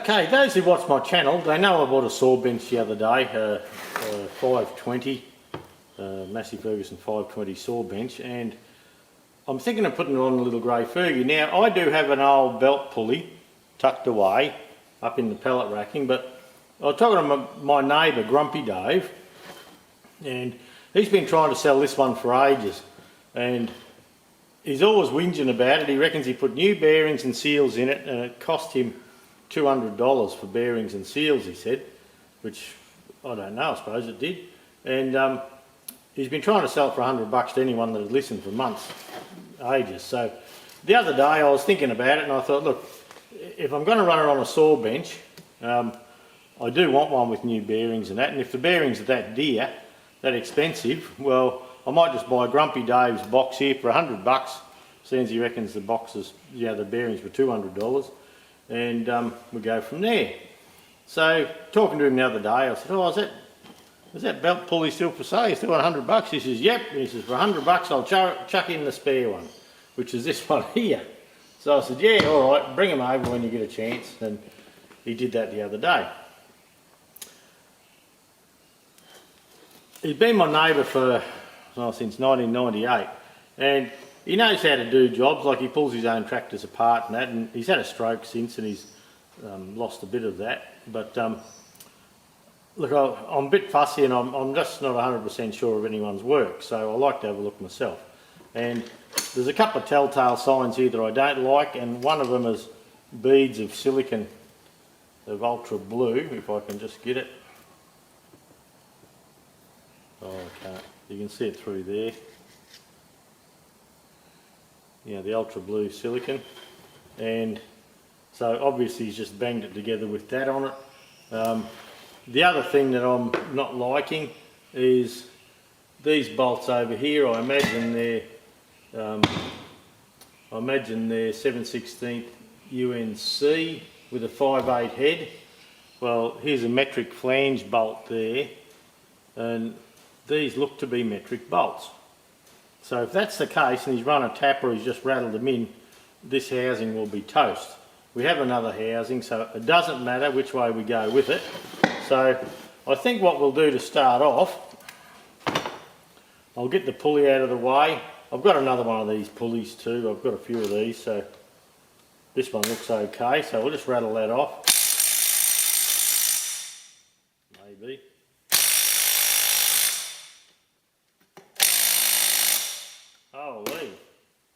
Okay, those who watch my channel, they know I bought a saw bench the other day, 520, Massey Ferguson 520 saw bench, and I'm thinking of putting it on a little grey Fergie. Now, I do have an old belt pulley tucked away up in the pallet racking, but I was talking to my neighbour, Grumpy Dave, and he's been trying to sell this one for ages, and he's always whinging about it. He reckons he put new bearings and seals in it, and it cost him $200 for bearings and seals, he said, which I don't know, I suppose it did. And he's been trying to sell it for $100 to anyone that had listened for months, ages. So the other day I was thinking about it, and I thought, look, if I'm going to run it on a saw bench, I do want one with new bearings and that, and if the bearings are that dear, that expensive, well, I might just buy Grumpy Dave's box here for $100, since he reckons the boxes, the bearings were $200, and we go from there. So talking to him the other day, I said, oh, is that belt pulley still for sale? You still want $100? He says, yep. And he says, for $100 I'll chuck in the spare one, which is this one here. So I said, yeah, all right, bring him over when you get a chance. And he did that the other day. He's been my neighbour for since 1998, and he knows how to do jobs. Like, he pulls his own tractors apart and that, and he's had a stroke since, and he's lost a bit of that. But look, I'm a bit fussy, and I'm just not 100% sure of anyone's work, so I like to have a look myself. And there's a couple of telltale signs here that I don't like, and one of them is beads of silicon of ultra blue, if I can just get it. Oh, I can't. You can see it through there. Yeah, the ultra blue silicon, and so obviously he's just banged it together with that on it. The other thing that I'm not liking is these bolts over here. I imagine they're 7/16 UNC with a 5/8 head. Well, here's a metric flange bolt there, and these look to be metric bolts. So if that's the case, and he's run a tap or he's just rattled them in, this housing will be toast. We have another housing, so it doesn't matter which way we go with it. So I think what we'll do to start off, I'll get the pulley out of the way. I've got another one of these pulleys too. I've got a few of these, so this one looks okay. So we'll just rattle that off. Maybe. Holy,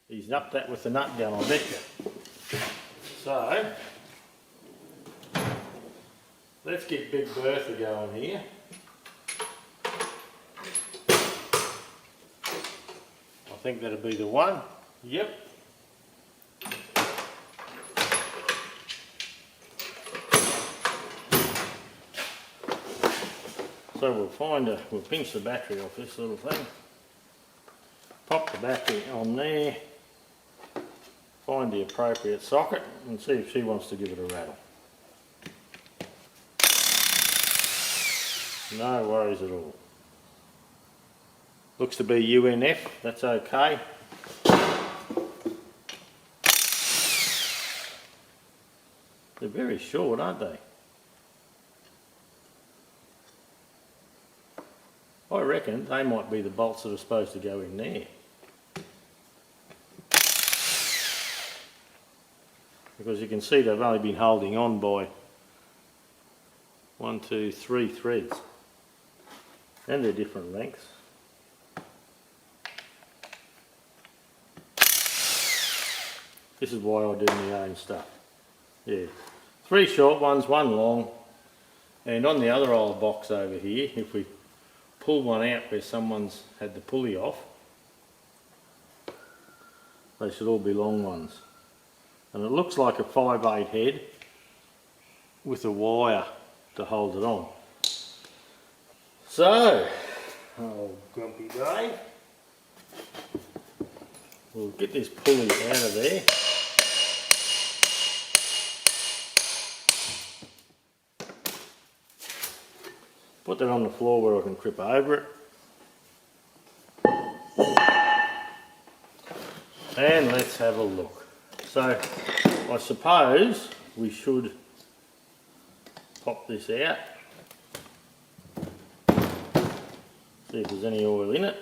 he's upped that with the nut gun, I bet you. So, let's get Big Bertha going here. I think that'll be the one. Yep. So we'll pinch the battery off this little thing. Pop the battery on there, find the appropriate socket, and see if she wants to give it a rattle. No worries at all. Looks to be UNF, that's okay. They're very short, aren't they? I reckon they might be the bolts that are supposed to go in there. Because you can see they've only been holding on by 1, 2, 3 threads, and they're different lengths. This is why I do my own stuff. Yeah, 3 short ones, 1 long, and on the other old box over here, if we pull one out where someone's had the pulley off, they should all be long ones. And it looks like a 5/8 head with a wire to hold it on. So, old Grumpy Dave, we'll get this pulley out of there. Put that on the floor where I can trip over it. And let's have a look. So I suppose we should pop this out. See if there's any oil in it.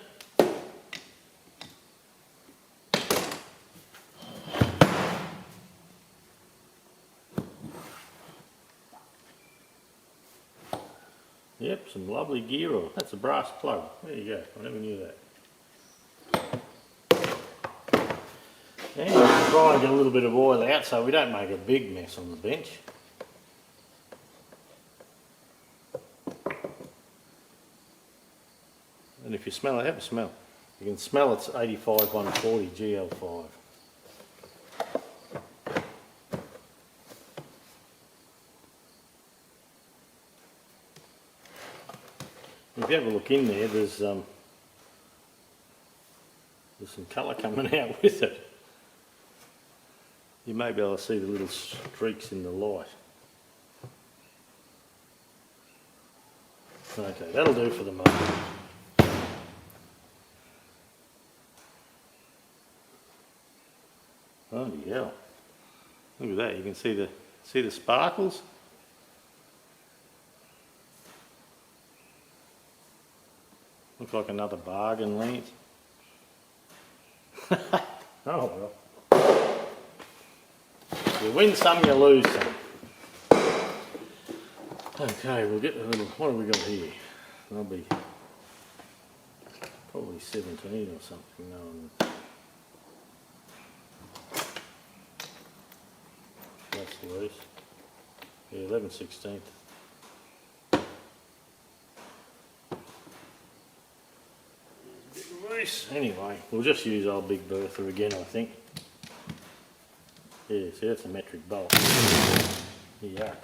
Yep, some lovely gear oil. That's a brass plug. There you go. I never knew that. And we'll try and get a little bit of oil out so we don't make a big mess on the bench. And if you smell it, have a smell. You can smell it's 85 140 GL5. If you have a look in there, there's some colour coming out with it. You may be able to see the little streaks in the light. Okay, that'll do for the moment. Bloody hell. Look at that, you can see the sparkles. Looks like another bargain, Lance. Oh well. You win some, you lose some. Okay, we'll get the little, what have we got here? That'll be probably 17 or something. No, that's loose. Yeah, 11/16. Anyway, we'll just use old Big Bertha again, I think. Yeah, see, that's a metric bolt. Yuck.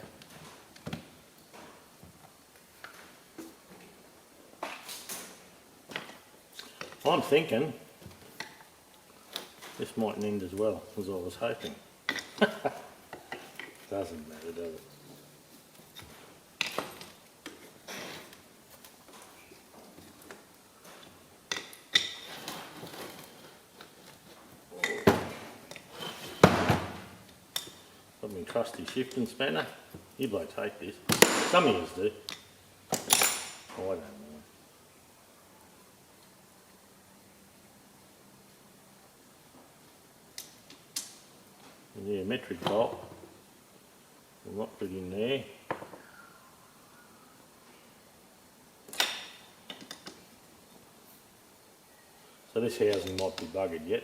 I'm thinking this mightn't end as well as I was hoping. Doesn't matter, does it? Got my trusty shifting spanner. You blokes hate this. Some of yous do. Oh, I don't know. And yeah, metric bolt. We'll lock it in there. So this housing might be buggered yet.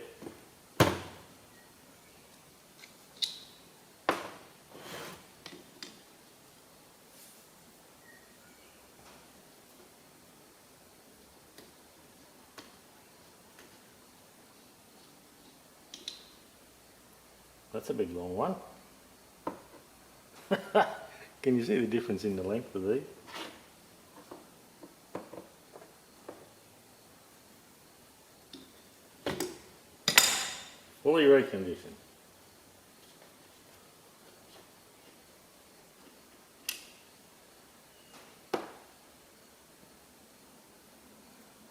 That's a big long one. Can you see the difference in the length of these? Fully reconditioned.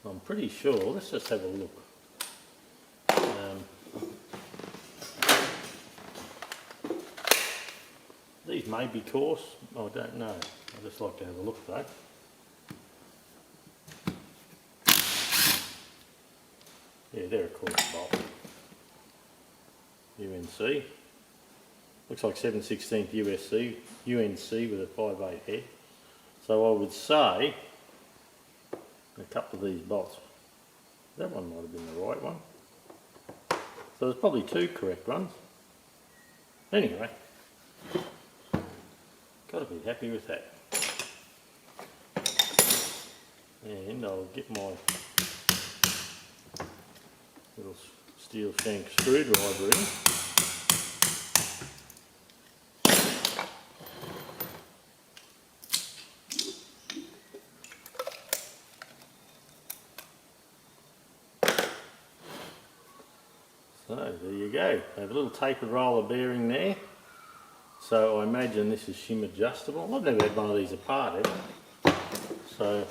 I'm pretty sure, let's just have a look. These may be coarse, I don't know. I just like to have a look though. Yeah, they're a coarse bolt. UNC. Looks like 7/16 USC, UNC with a 5/8 head. So I would say a couple of these bolts. That one might have been the right one. So there's probably two correct ones. Anyway. Got to be happy with that. And I'll get my little steel shank screwdriver in. So there you go. I have a little tapered roller bearing there. So I imagine this is shim adjustable. I've never had one of these apart ever. So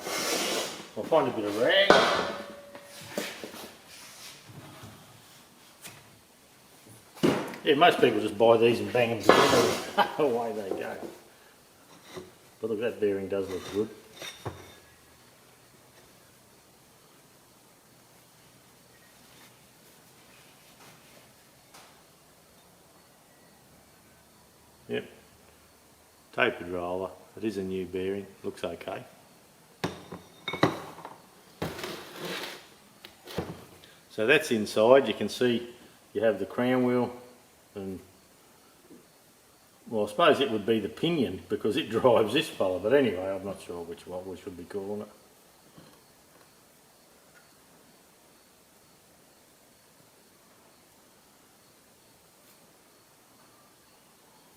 I'll find a bit of rag. Yeah, most people just buy these and bang them together. Away they go. But look, that bearing does look good. Yep, tapered roller. It is a new bearing, looks okay. So that's inside. You can see you have the crown wheel, and well, I suppose it would be the pinion because it drives this fella, but anyway, I'm not sure what we should be calling it.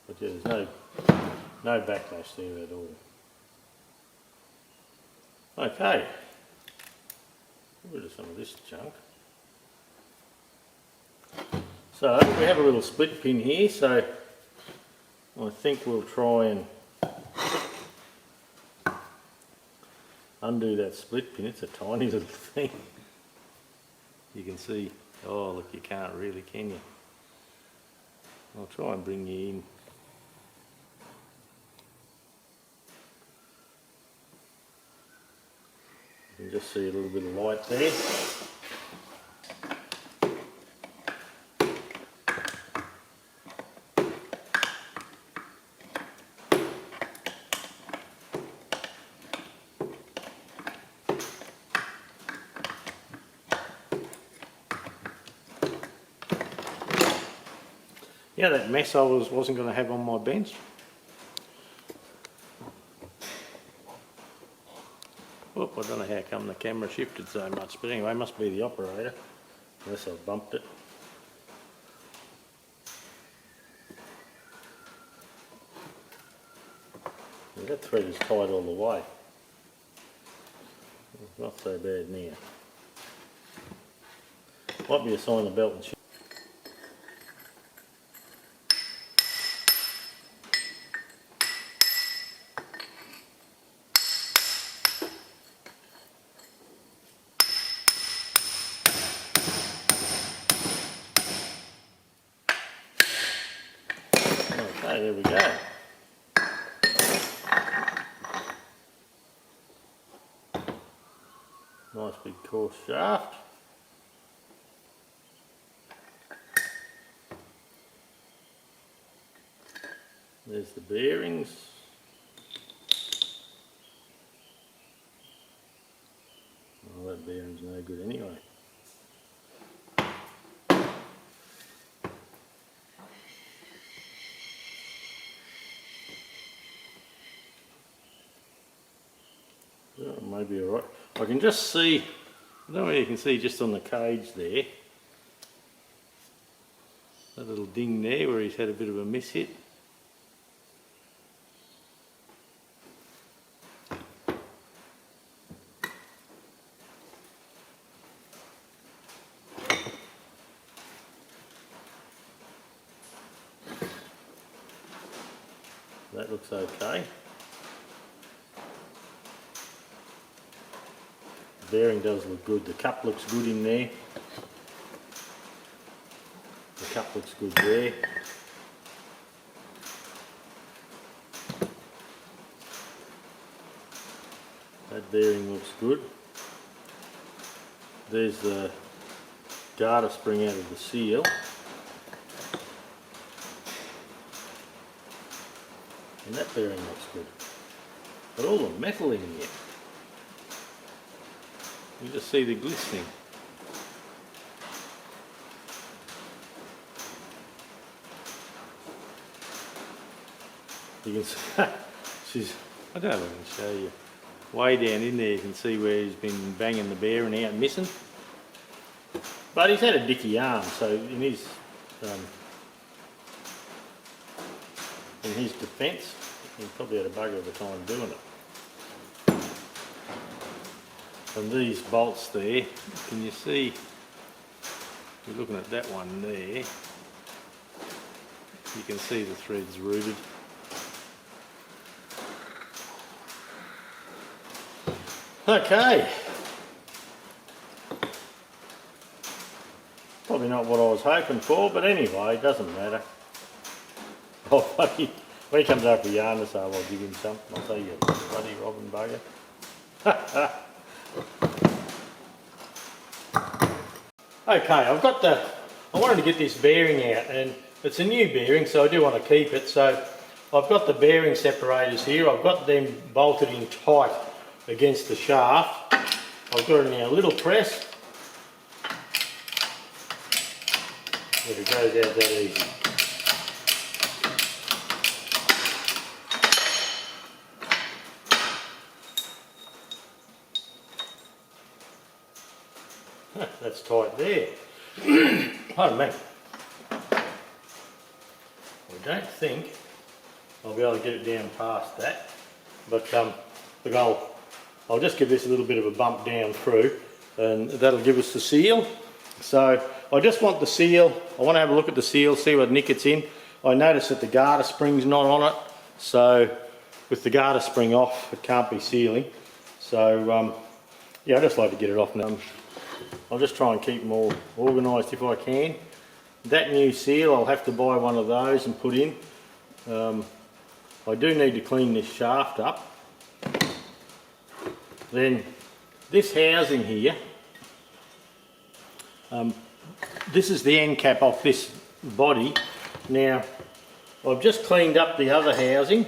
But yeah, there's no backlash there at all. Okay, get rid of some of this junk. So we have a little split pin here, so I think we'll try and undo that split pin. It's a tiny little thing. You can see, oh look, you can't really, can you? I'll try and bring you in. You can just see a little bit of light there. Yeah, that mess I wasn't going to have on my bench. Whoop, I don't know how come the camera shifted so much, but anyway, it must be the operator, unless I've bumped it. Yeah, that thread is tied all the way. Not so bad now. Might be a sign of belt and shift. Okay, there we go. Nice big coarse shaft. There's the bearings. Oh, that bearing's no good anyway. Oh, maybe alright. I can just see, I don't know whether you can see just on the cage there, that little ding there where he's had a bit of a miss hit. That looks okay. The bearing does look good. The cup looks good in there. The cup looks good there. That bearing looks good. There's the garter spring out of the seal. And that bearing looks good. But all the metal in here. You just see the glistening. You can see, I don't know if I can show you. Way down in there you can see where he's been banging the bearing out missing. But he's had a dicky arm, so in his defence, he probably had a bugger of a time doing it. And these bolts there, can you see, if you're looking at that one there, you can see the threads rooted. Okay. Probably not what I was hoping for, but anyway, it doesn't matter. Oh, When he comes over for yarn this I'll give him some. I'll say you bloody robbing bugger. Okay, I wanted to get this bearing out, and it's a new bearing so I do want to keep it. So I've got the bearing separators here. I've got them bolted in tight against the shaft. I've got it in a little press. If it goes out that easy. That's tight there. Pardon me. I don't think I'll be able to get it down past that, but look, I'll just give this a little bit of a bump down through, and that'll give us the seal. So I just want the seal. I want to have a look at the seal, see what nick it's in. I noticed that the garter spring's not on it, so with the garter spring off, it can't be sealing. So yeah, I just like to get it off now. I'll just try and keep them all organised if I can. That new seal, I'll have to buy one of those and put in. I do need to clean this shaft up. Then this housing here, this is the end cap off this body. Now I've just cleaned up the other housing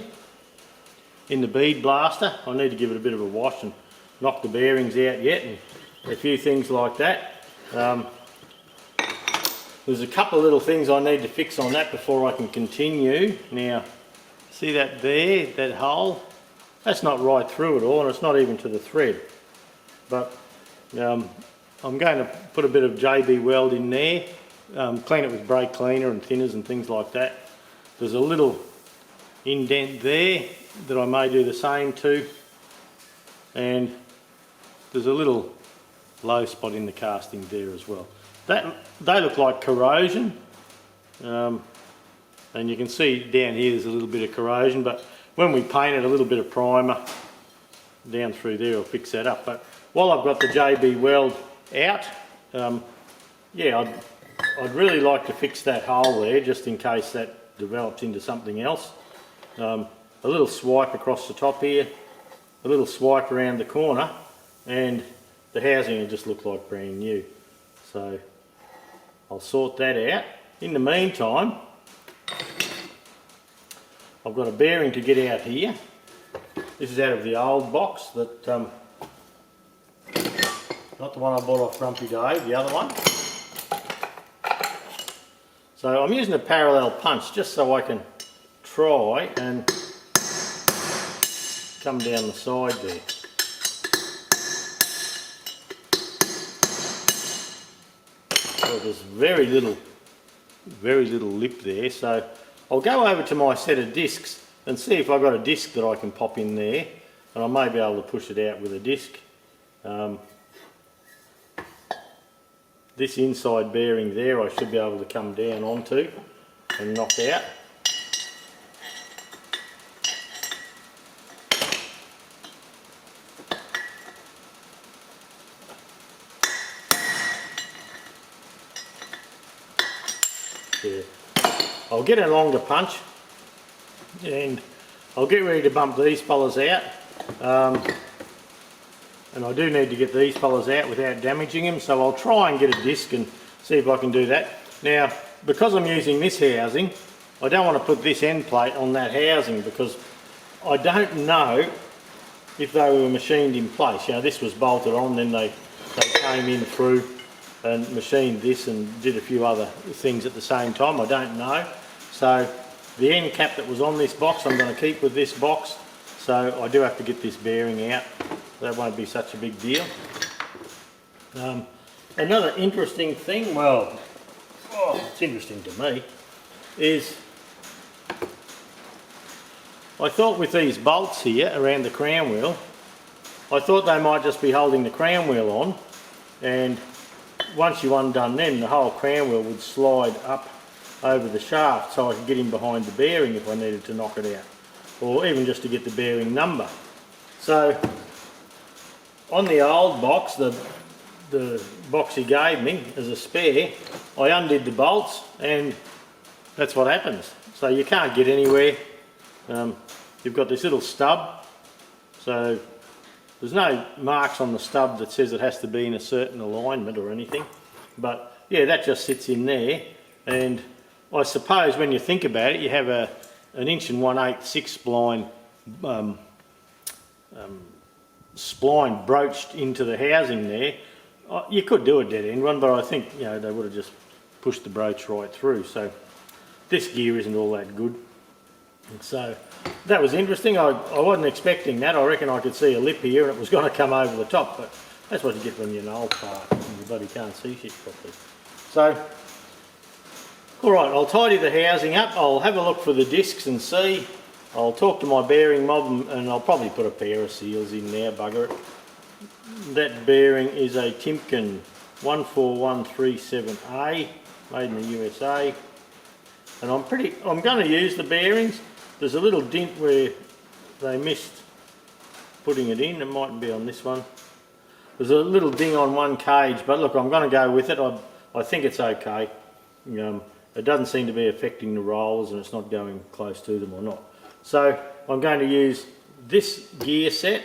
in the bead blaster. I need to give it a bit of a wash and knock the bearings out yet and a few things like that. There's a couple of little things I need to fix on that before I can continue. Now, see that there, that hole? That's not right through at all, and it's not even to the thread. But I'm going to put a bit of JB weld in there, clean it with brake cleaner and thinners and things like that. There's a little indent there that I may do the same to, and there's a little low spot in the casting there as well. They look like corrosion, and you can see down here there's a little bit of corrosion, but when we paint it, a little bit of primer down through there will fix that up. But while I've got the JB weld out, yeah, I'd really like to fix that hole there just in case that develops into something else. A little swipe across the top here, a little swipe around the corner, and the housing will just look like brand new. So I'll sort that out. In the meantime, I've got a bearing to get out here. This is out of the old box that, not the one I bought off Grumpy Dave, the other one. So I'm using a parallel punch just so I can try and come down the side there. So there's very little lip there, so I'll go over to my set of discs and see if I've got a disc that I can pop in there, and I may be able to push it out with a disc. This inside bearing there I should be able to come down onto and knock out. Yeah. I'll get a longer punch and I'll get ready to bump these fellas out, and I do need to get these fellas out without damaging them, so I'll try and get a disc and see if I can do that. Now, because I'm using this housing, I don't want to put this end plate on that housing because I don't know if they were machined in place. You know, this was bolted on, then they came in through and machined this and did a few other things at the same time. I don't know. So the end cap that was on this box I'm going to keep with this box, so I do have to get this bearing out. That won't be such a big deal. Another interesting thing, well, it's interesting to me, is I thought with these bolts here around the crown wheel, I thought they might just be holding the crown wheel on, and once you undone them, the whole crown wheel would slide up over the shaft so I could get in behind the bearing if I needed to knock it out, or even just to get the bearing number. So on the old box, the box he gave me as a spare, I undid the bolts and that's what happens. So you can't get anywhere you've got this little stub, so there's no marks on the stub that says it has to be in a certain alignment or anything, but yeah, that just sits in there. And I suppose when you think about it, you have an 1 1/8" 6-spline spline broached into the housing there. You could do a dead end one, but I think, you know, they would have just pushed the broach right through. So this gear isn't all that good. And so that was interesting. I wasn't expecting that. I reckon I could see a lip here and it was going to come over the top, but that's what you get when you're in an old part and your buddy can't see shit properly. So, alright, I'll tidy the housing up. I'll have a look for the discs and see. I'll talk to my bearing mob and I'll probably put a pair of seals in there, bugger it. That bearing is a Timken 14137A, made in the USA. And I'm going to use the bearings. There's a little dint where they missed putting it in. It mightn't be on this one. There's a little ding on one cage, but look, I'm going to go with it. I think it's okay. It doesn't seem to be affecting the rolls and it's not going close to them or not. So I'm going to use this gear set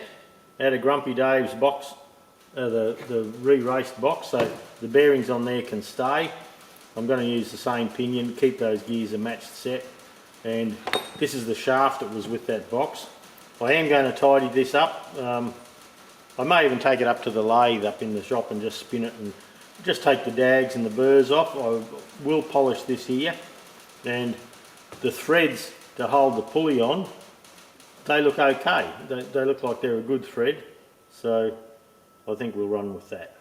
out of Grumpy Dave's box, the re-raced box, so the bearings on there can stay. I'm going to use the same pinion, keep those gears a matched set, and this is the shaft that was with that box. I am going to tidy this up. I may even take it up to the lathe up in the shop and just spin it and just take the dags and the burrs off. I will polish this here, and the threads to hold the pulley on, they look okay. They look like they're a good thread, so I think we'll run with that.